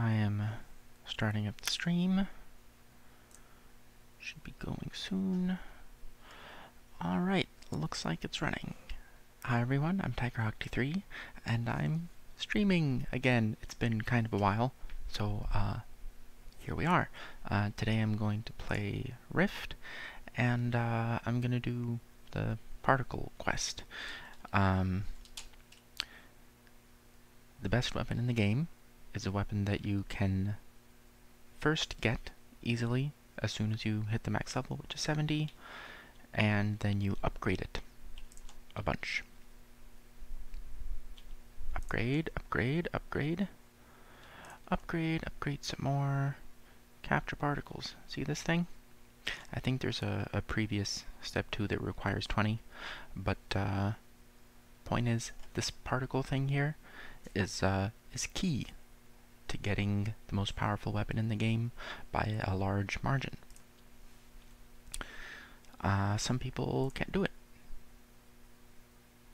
I am starting up the stream. Should be going soon. Alright, looks like it's running. Hi everyone, I'm TigerHawk23, and I'm streaming again. It's been kind of a while, so here we are. Today I'm going to play Rift, and I'm going to do the particle quest. The best weapon in the game is a weapon that you can first get easily as soon as you hit the max level, which is 70, and then you upgrade it a bunch. Upgrade, upgrade, upgrade. Upgrade, upgrade some more. Capture particles. See this thing? I think there's a previous step 2 that requires 20, but point is, this particle thing here is key to getting the most powerful weapon in the game by a large margin. Some people can't do it.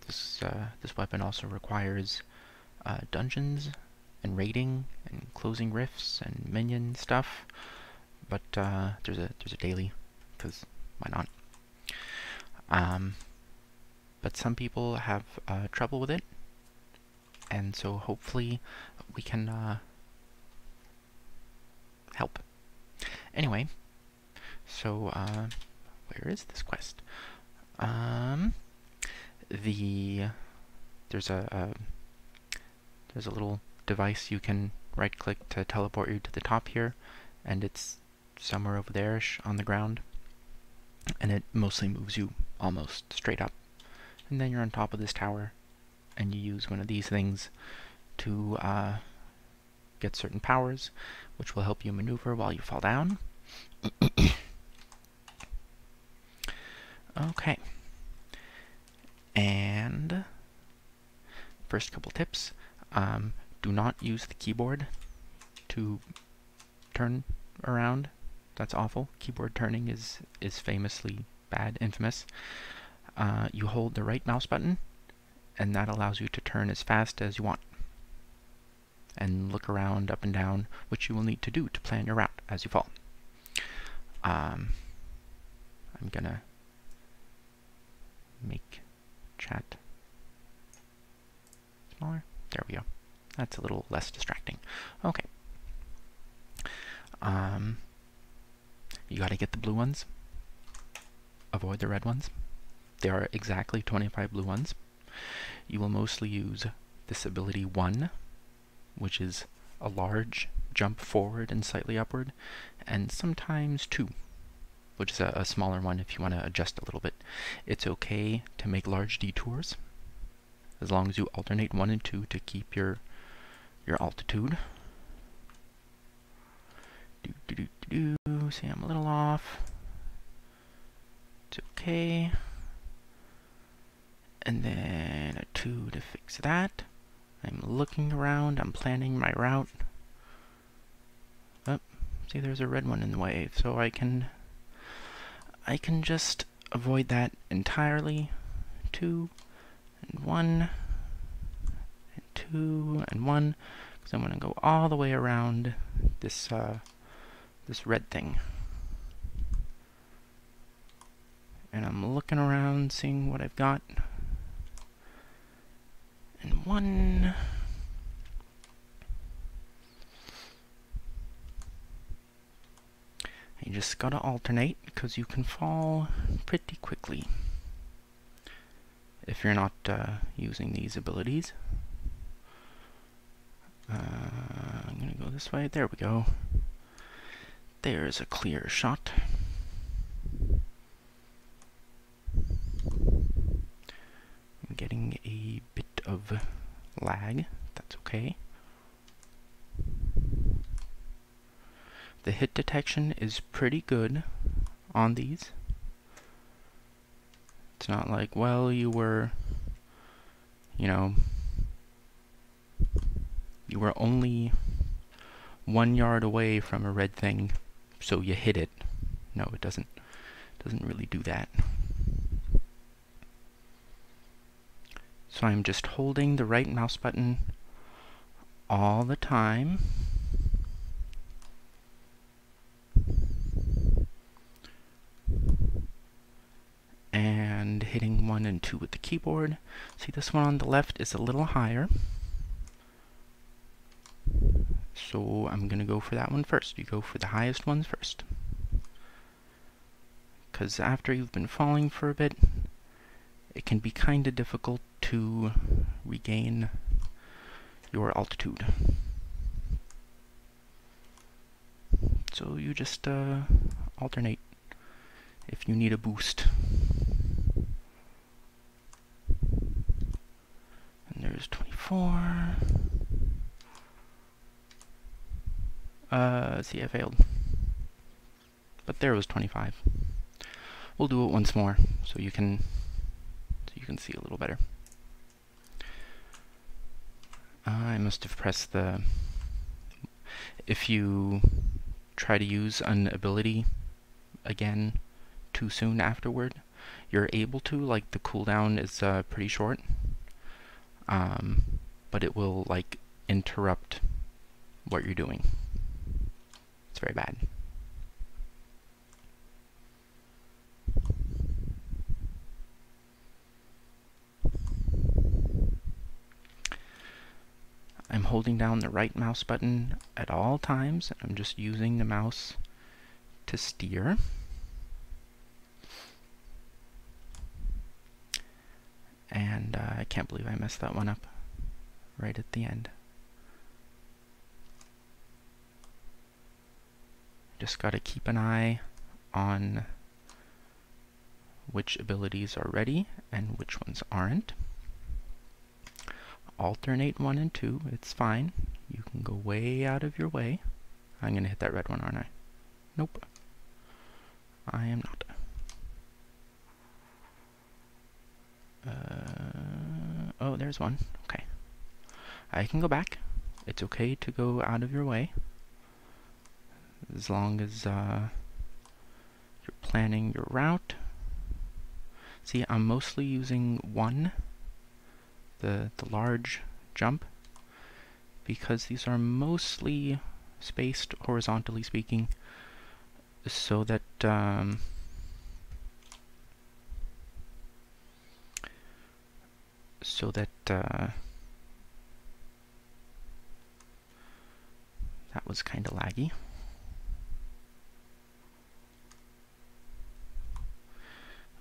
This weapon also requires dungeons and raiding and closing rifts and minion stuff, but there's a daily, because why not? But some people have trouble with it, and so hopefully we can help. Anyway, so where is this quest? There's a little device you can right-click to teleport you to the top here, and it's somewhere over there-ish on the ground, and it mostly moves you almost straight up. And then you're on top of this tower, and you use one of these things to get certain powers, which will help you maneuver while you fall down. Okay. And first couple tips. Do not use the keyboard to turn around. That's awful. Keyboard turning is famously bad, infamous. You hold the right mouse button, and that allows you to turn as fast as you want, and look around up and down, which you will need to do to plan your route as you fall. I'm gonna make chat smaller. There we go. That's a little less distracting. Okay. You gotta get the blue ones. Avoid the red ones. There are exactly 25 blue ones. You will mostly use this ability 1, which is a large jump forward and slightly upward, and sometimes 2, which is a smaller one if you want to adjust a little bit. It's okay to make large detours, as long as you alternate 1 and 2 to keep your altitude. See, I'm a little off. It's okay. And then a 2 to fix that. I'm looking around, I'm planning my route. Oh, see, there's a red one in the way, so I can just avoid that entirely. 2 and 1 and 2 and 1, because I'm going to go all the way around this this red thing. And I'm looking around, seeing what I've got. And 1. You just gotta alternate, because you can fall pretty quickly if you're not using these abilities. I'm gonna go this way. There we go. There's a clear shot. I'm getting a bit of lag. That's okay. The hit detection is pretty good on these. It's not like, well, you were only 1 yard away from a red thing, so you hit it. No, it doesn't really do that. So I'm I'm just holding the right mouse button all the time. hitting 1 and 2 with the keyboard. See, this one on the left is a little higher. So I'm going to go for that one first. You go for the highest ones first. Because after you've been falling for a bit, it can be kind of difficult to regain your altitude. So you just alternate if you need a boost. And there's 24. See, I failed. But there was 25. We'll do it once more so you can see a little better. I must have pressed the... If you try to use an ability again too soon afterward, you're able to, like, the cooldown is pretty short, but it will, like, interrupt what you're doing. It's very bad. I'm holding down the right mouse button at all times. I'm just using the mouse to steer. And I can't believe I messed that one up right at the end. Just got to keep an eye on which abilities are ready and which ones aren't. Alternate 1 and 2, it's fine. You can go way out of your way. I'm going to hit that red one, aren't I? Nope. I am not. Oh, there's one. Okay. I can go back. It's okay to go out of your way, as long as you're planning your route. See, I'm mostly using 1, the large jump, because these are mostly spaced, horizontally speaking, so that that was kind of laggy.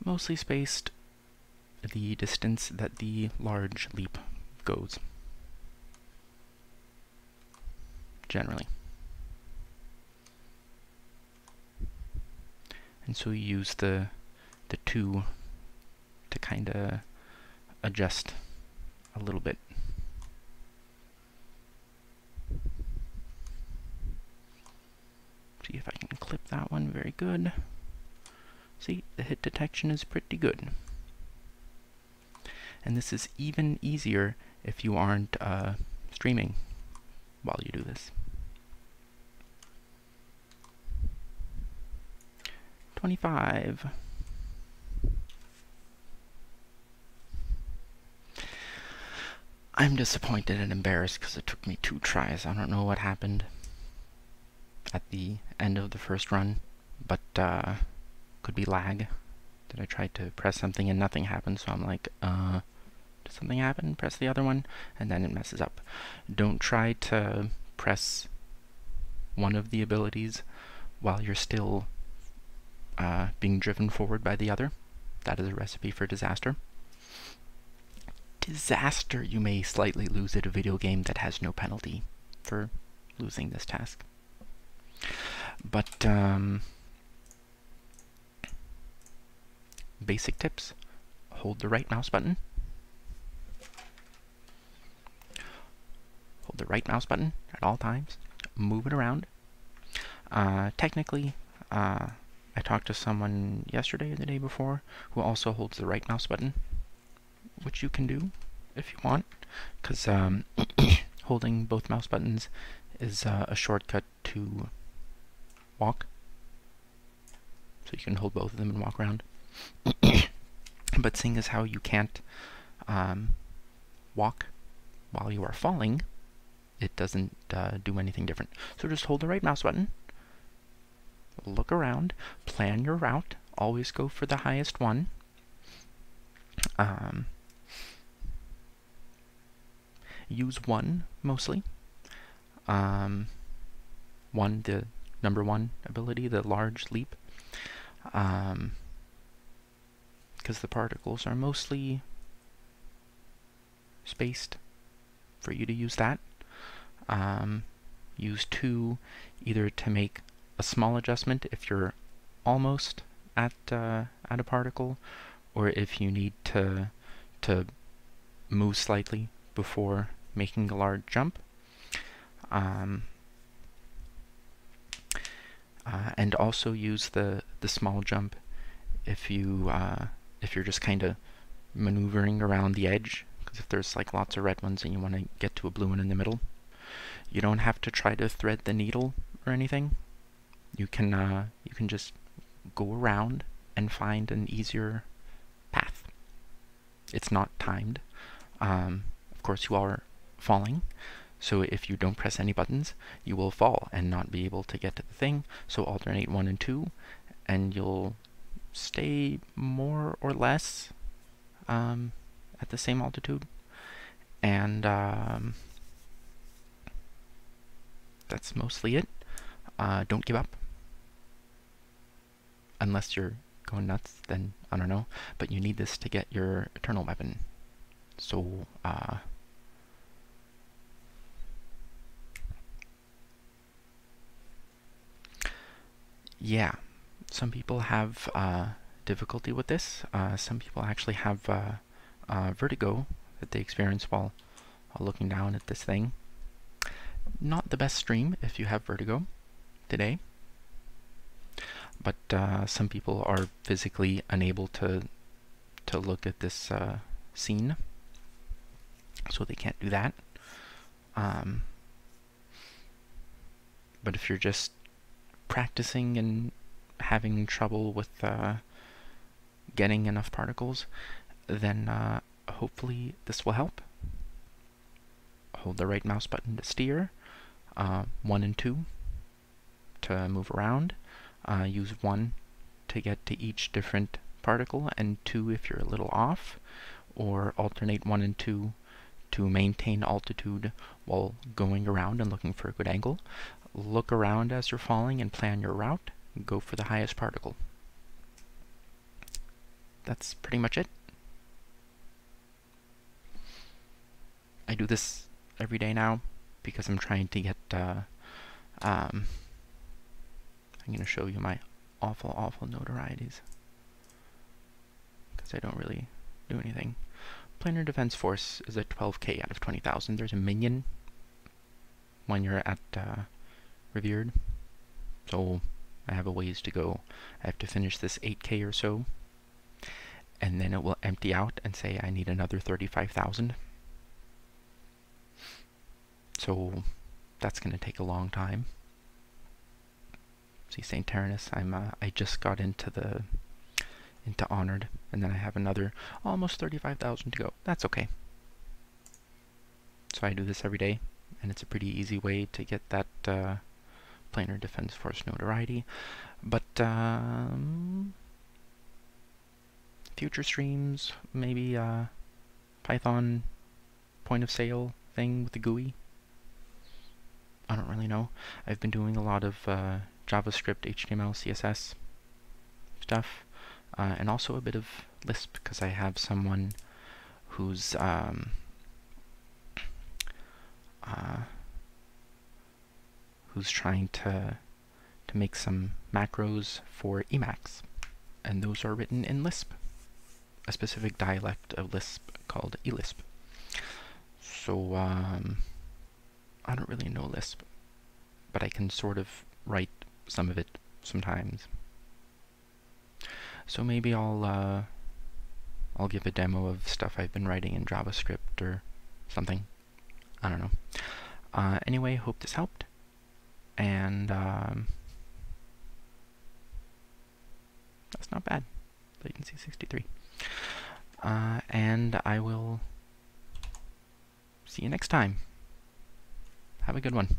Mostly spaced the distance that the large leap goes, generally. And so you use the 2 to kind of adjust a little bit. See if I can clip that one. Very good. See, the hit detection is pretty good. And this is even easier if you aren't streaming while you do this. 25. I'm disappointed and embarrassed because it took me 2 tries. I don't know what happened at the end of the first run, but could be lag. That I tried to press something and nothing happened, so I'm like, did something happen? Press the other one, and then it messes up. Don't try to press one of the abilities while you're still being driven forward by the other. That is a recipe for disaster. Disaster! You may slightly lose at a video game that has no penalty for losing this task. But basic tips: hold the right mouse button. Hold the right mouse button at all times. Move it around. Technically, I talked to someone yesterday or the day before who also holds the right mouse button, which you can do if you want, because holding both mouse buttons is a shortcut to walk. So you can hold both of them and walk around. But seeing as how you can't walk while you are falling, it doesn't do anything different. So just hold the right mouse button, look around, plan your route, always go for the highest one, Um, use 1 mostly. 1, the number 1 ability, the large leap. Because the particles are mostly spaced for you to use that. Use 2 either to make a small adjustment if you're almost at a particle, or if you need to move slightly before making a large jump. And also use the small jump if you're just kind of maneuvering around the edge, because if there's like lots of red ones and you want to get to a blue one in the middle, you don't have to try to thread the needle or anything. You can just go around and find an easier path. It's not timed. Of course, you are falling, so if you don't press any buttons, you will fall and not be able to get to the thing. So alternate 1 and 2, and you'll stay more or less at the same altitude. And that's mostly it. Don't give up. Unless you're going nuts, then I don't know. But you need this to get your eternal weapon. So, yeah. Some people have difficulty with this. Some people actually have vertigo that they experience while looking down at this thing. Not the best stream if you have vertigo today, but some people are physically unable to look at this scene, so they can't do that. But if you're just practicing and having trouble with getting enough particles, then hopefully this will help. Hold the right mouse button to steer, 1 and 2 to move around, use 1 to get to each different particle, and 2 if you're a little off, or alternate 1 and 2 to maintain altitude while going around and looking for a good angle. Look around as you're falling and plan your route. Go for the highest particle. That's pretty much it. I do this every day now because I'm trying to get I'm going to show you my awful notorieties, because I don't really do anything. Planar Defense Force is at 12k out of 20,000. There's a minion when you're at Revered, so I have a ways to go. I have to finish this 8k or so, and then it will empty out and say I need another 35,000. So that's going to take a long time. See, St. Tyrannus, I just got into Honored, and then I have another almost 35,000 to go. That's okay. So I do this every day, and it's a pretty easy way to get that Planar Defense Force notoriety. But future streams, maybe Python point of sale thing with the GUI. I don't really know. I've been doing a lot of JavaScript, HTML, CSS stuff, and also a bit of Lisp, because I have someone who's trying to make some macros for Emacs, and those are written in Lisp, a specific dialect of Lisp called eLisp. So I don't really know Lisp, but I can sort of write some of it sometimes. So maybe I'll give a demo of stuff I've been writing in JavaScript or something. I don't know. Anyway, hope this helped, and that's not bad. Latency 63. And I will see you next time. Have a good one.